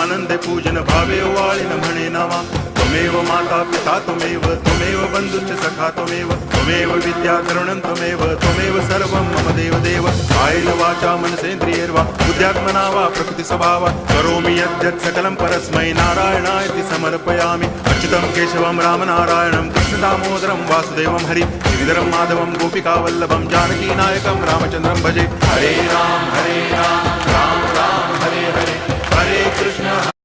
आनंदे पूजन भावे वाळिन म्हणे नावा त्वमेव माता पिता त्वमेव बंधुश्च सखा त्वमेव विद्या तरुणं त्वमेव सर्वं मम देव कायेन वाचा मनसेन्द्रियैर्वा बुद्ध्यात्मना वा प्रकृति स्वभावात् करोमि यद्यत् सकलं परस्मै नारायणायति समर्पयामि अच्युतं केशवं रामनारायणं कृष्णदामोदरं वासुदेवं हरि गिरिधरं माधवं गोपिकावल्लभं जानकीनायकं रामचन्द्रं भजे हरे राम राम राम हरे हरे हरे कृष्ण